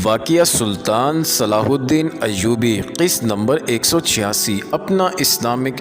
واقعہ سلطان صلاح الدین ایوبی قسط نمبر 186 اپنا اسلامک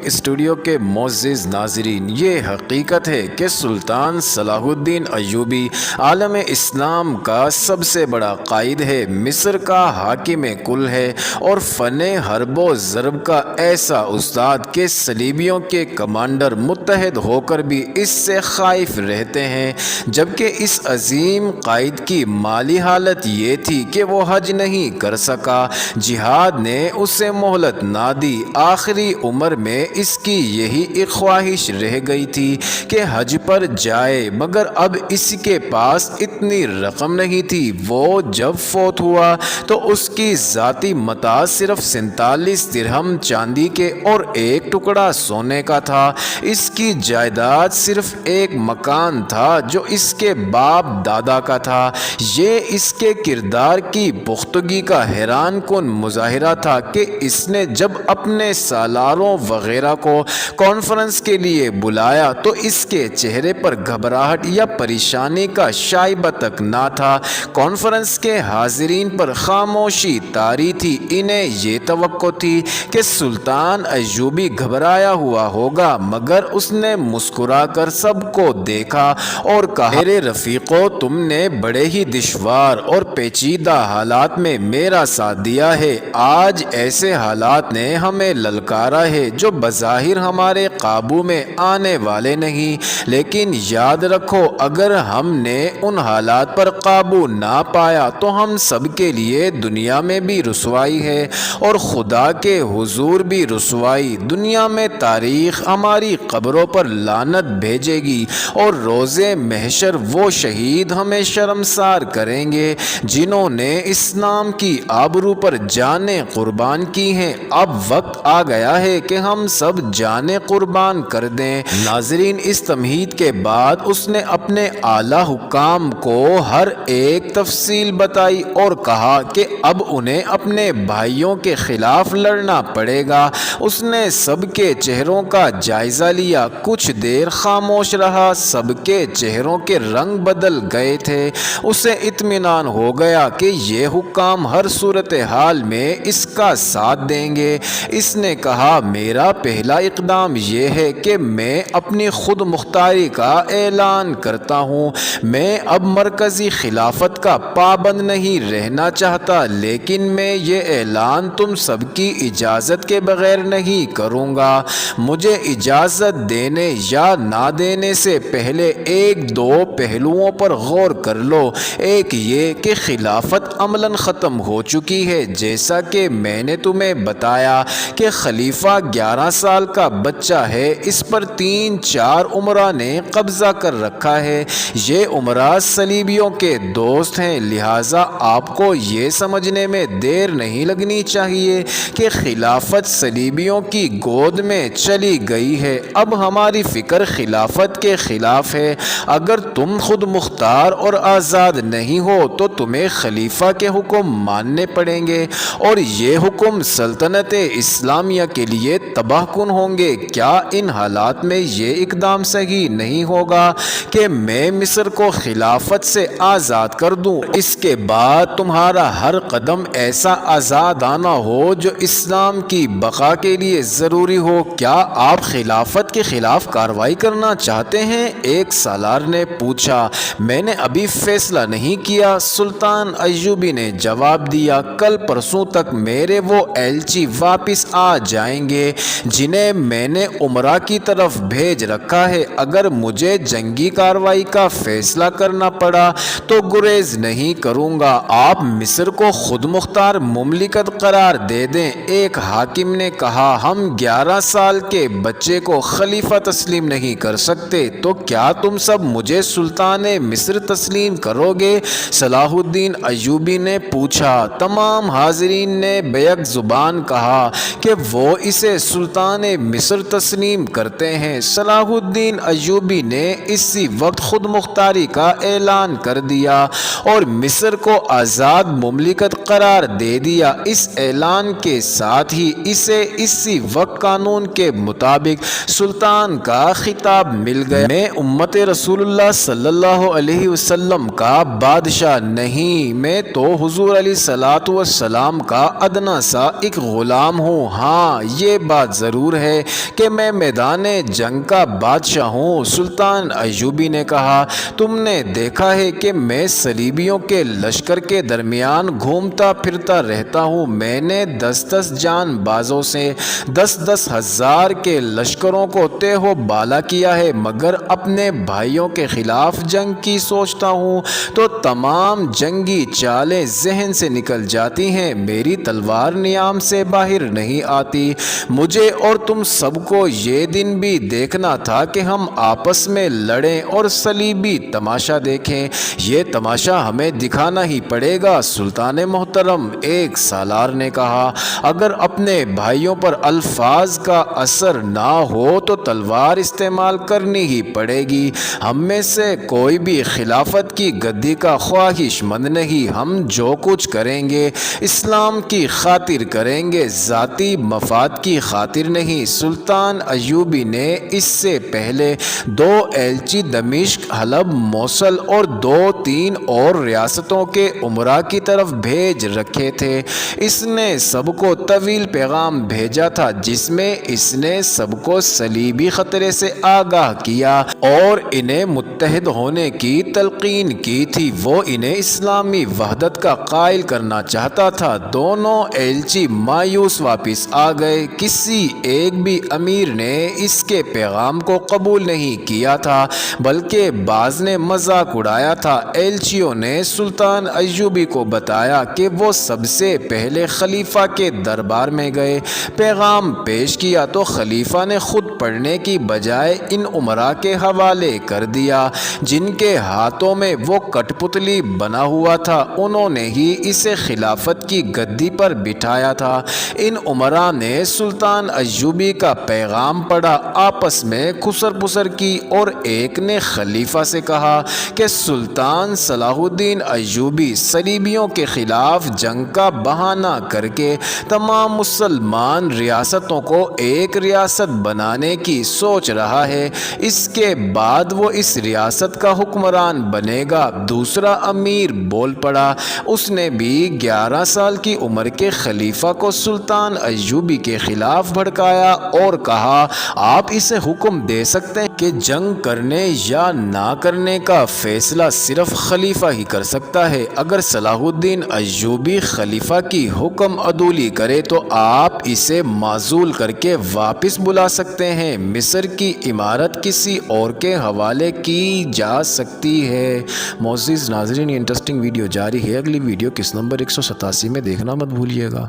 اسٹوڈیو کے معزز ناظرین، یہ حقیقت ہے کہ سلطان صلاح الدین ایوبی عالم اسلام کا سب سے بڑا قائد ہے، مصر کا حاکم کل ہے اور فن حرب و ضرب کا ایسا استاد کہ صلیبیوں کے کمانڈر متحد ہو کر بھی اس سے خائف رہتے ہیں، جبکہ اس عظیم قائد کی مالی حالت یہ تھی کہ وہ حج نہیں کر سکا۔ جہاد نے اسے مہلت نہ دی، آخری عمر میں اس کی یہی ایک خواہش رہ گئی تھی کہ حج پر جائے، مگر اب اس کے پاس اتنی رقم نہیں تھی۔ وہ جب فوت ہوا تو اس کی ذاتی متاع صرف 47 درہم چاندی کے اور 1 ٹکڑا سونے کا تھا۔ اس کی جائیداد صرف ایک مکان تھا جو اس کے باپ دادا کا تھا۔ یہ اس کے کردار کی پختگی کا حیران کن مظاہرہ تھا کہ اس نے جب اپنے سالاروں وغیرہ کو کانفرنس کے لیے بلایا تو اس کے چہرے پر گھبراہٹ یا پریشانی کا شائبہ تک نہ تھا۔ کانفرنس کے حاضرین پر خاموشی طاری تھی۔ انہیں یہ توقع تھی کہ سلطان ایوبی گھبرایا ہوا ہوگا، مگر اس نے مسکرا کر سب کو دیکھا اور کہا، میرے رفیقو، تم نے بڑے ہی دشوار اور پیچیدہ حالات میں میرا ساتھ دیا ہے۔ آج ایسے حالات نے ہمیں للکارا ہے جو بظاہر ہمارے قابو میں آنے والے نہیں، لیکن یاد رکھو اگر ہم نے ان حالات پر قابو نہ پایا تو ہم سب کے لیے دنیا میں بھی رسوائی ہے اور خدا کے حضور بھی رسوائی۔ دنیا میں تاریخ ہماری قبروں پر لعنت بھیجے گی اور روز محشر وہ شہید ہمیں شرمسار کریں گے جنہوں نے اسلام کی آبرو پر جانیں قربان کی ہیں۔ اب وقت آ گیا ہے کہ ہم سب جانیں قربان کر دیں۔ ناظرین، اس تمہید کے بعد اس نے اپنے اعلیٰ حکام کو ہر ایک تفصیل بتائی اور کہا کہ اب انہیں اپنے بھائیوں کے خلاف لڑنا پڑے گا۔ اس نے سب کے چہروں کا جائزہ لیا، کچھ دیر خاموش رہا، سب کے چہروں کے رنگ بدل گئے تھے۔ اسے اطمینان ہو گیا کہ یہ حکام ہر صورتحال میں اس کا ساتھ دیں گے۔ اس نے کہا، میرا پہلا اقدام یہ ہے کہ میں اپنی خود مختاری کا اعلان کرتا ہوں۔ میں اب مرکزی خلافت کا پابند نہیں رہنا چاہتا، لیکن میں یہ اعلان تم سب کی اجازت کے بغیر نہیں کروں گا۔ مجھے اجازت دینے یا نہ دینے سے پہلے 1-2 پہلوؤں پر غور کر لو۔ ایک یہ کہ خلافت عملاً ختم ہو چکی ہے، جیسا کہ میں نے تمہیں بتایا کہ خلیفہ 11 سال کا بچہ ہے، اس پر 3-4 امراء نے قبضہ کر رکھا ہے۔ یہ امراء صلیبیوں کے دوست ہیں، لہٰذا آپ کو یہ سمجھنے میں دیر نہیں لگنی چاہیے کہ خلافت صلیبیوں کی گود میں چلی گئی ہے۔ اب ہماری فکر خلافت کے خلاف ہے۔ اگر تم خود مختار اور آزاد نہیں ہو تو تمہیں خلیفہ کے حکم ماننے پڑیں گے اور یہ حکم سلطنت اسلامیہ کے لیے تباہ کن ہوں گے۔ کیا ان حالات میں یہ اقدام صحیح نہیں ہوگا کہ میں مصر کو خلافت سے آزاد کر دوں؟ اس کے بعد تمہارا ہر قدم ایسا آزادانہ ہو جو اسلام کی بقا کے لیے ضروری ہو۔ کیا آپ خلافت کے خلاف کارروائی کرنا چاہتے ہیں؟ ایک سالار نے پوچھا۔ میں نے ابھی فیصلہ نہیں کیا، سلطان ایوبی نے جواب دیا۔ کل پرسوں تک میرے وہ ایلچی واپس آ جائیں گے جنہیں میں نے امراء کی طرف بھیج رکھا ہے۔ اگر مجھے جنگی کارروائی کا فیصلہ کرنا پڑا تو گریز نہیں کروں گا۔ آپ مصر کو خود مختار مملکت قرار دے دیں۔ ایک حاکم نے کہا، ہم 11 سال کے بچے کو خلیفہ تسلیم نہیں کر سکتے، تو کیا تم سب مجھے سلطان مصر تسلیم کرو گے؟ صلاح الدین ایوبی نے پوچھا۔ تمام حاضرین نے بیک زبان کہا کہ وہ اسے سلطان مصر تسلیم کرتے ہیں۔ صلاح الدین ایوبی نے اسی وقت خود مختاری کا اعلان کر دیا اور مصر کو آزاد مملکت قرار دے دیا۔ اس اعلان کے ساتھ ہی اسے اسی وقت قانون کے مطابق سلطان کا خطاب مل گیا۔ میں امت رسول اللہ صلی اللہ علیہ وسلم کا بادشاہ نہیں، میں تو حضور علیہ الصلوۃ والسلام کا ادنا سا ایک غلام ہوں۔ ہاں یہ بات ضرور ہے کہ میں میدان جنگ کا بادشاہ ہوں۔ سلطان ایوبی نے کہا، تم نے دیکھا ہے کہ میں صلیبیوں کے لشکر کے درمیان گھومتا پھرتا رہتا ہوں۔ میں نے 10 جان بازوں سے 10 ہزار کے لشکروں کو تہ و بالا کیا ہے، مگر اپنے بھائیوں کے خلاف جنگ کی سوچتا ہوں تو تمام جنگی چالیں ذہن سے نکل جاتی ہیں، میری تلوار نیام سے باہر نہیں آتی۔ مجھے اور تم سب کو یہ دن بھی دیکھنا تھا کہ ہم آپس میں لڑیں اور صلیبی تماشا دیکھیں، یہ تماشا ہمیں دکھانا ہی پڑے گا۔ سلطان محترم، ایک سالار نے کہا، اگر اپنے بھائیوں پر الفاظ کا اثر نہ ہو تو تلوار استعمال کرنی ہی پڑے گی۔ ہم میں سے کوئی بھی خلافت کی گدی کا خواہش مند نہیں، ہم جو کچھ کریں گے اسلام کی خاطر کریں گے، ذاتی مفاد کی خاطر نہیں۔ سلطان ایوبی نے اس سے پہلے 2 ایلچی دمشق، حلب، موصل اور 2-3 اور ریاستوں کے امراء کی طرف بھیج رکھے تھے۔ اس نے سب کو طویل پیغام بھیجا تھا جس میں اس نے سب کو صلیبی خطرے سے آگاہ کیا اور انہیں متحد ہونے کی تلقین کی تھی۔ وہ انہیں اسلامی وحدت کا قائل کرنا چاہتا تھا۔ دونوں ایلچی مایوس واپس آ گئے، کسی ایک بھی امیر نے اس کے پیغام کو قبول نہیں کیا تھا، بلکہ بعض نے مذاق اڑایا تھا۔ ایلچیوں نے سلطان ایوبی کو بتایا کہ وہ سب سے پہلے خلیفہ کے دربار میں گئے، پیغام پیش کیا تو خلیفہ نے خود پڑھنے کی بجائے ان امراء کے حوالے کر دیا جن کے ہاتھوں میں وہ کٹ پتلی بنا ہوا تھا، انہوں نے ہی اسے خلافت کی گدی پر بٹھایا تھا۔ ان امراء نے سلطان ایوبی کا پیغام پڑھا، آپس میں خسر پسر کی اور ایک نے خلیفہ سے کہا کہ سلطان صلاح الدین ایوبی صلیبیوں کے خلاف جنگ کا بہانہ کر کے تمام مسلمان ریاستوں کو ایک ریاست بنانے کی سوچ رہا ہے، اس کے بعد وہ اس ریاست کا حکمران بنے گا۔ دوسرا امیر بول پڑا، اس نے بھی 11 سال کی عمر کے خلیفہ کو سلطان ایوبی کے خلاف بھڑکایا اور کہا، آپ اسے حکم دے سکتے ہیں کہ جنگ کرنے یا نہ کرنے کا فیصلہ صرف خلیفہ ہی کر سکتا ہے۔ اگر صلاح الدین ایوبی خلیفہ کی حکم عدولی کرے تو آپ اسے معزول کر کے واپس بلا سکتے ہیں، مصر کی عمارت کسی اور کے حوالے کی جا سکتی ہے۔ معزز ناظرین، یہ انٹرسٹنگ ویڈیو جاری ہے، اگلی ویڈیو کس نمبر 187 میں دیکھنا مت بھولیے گا۔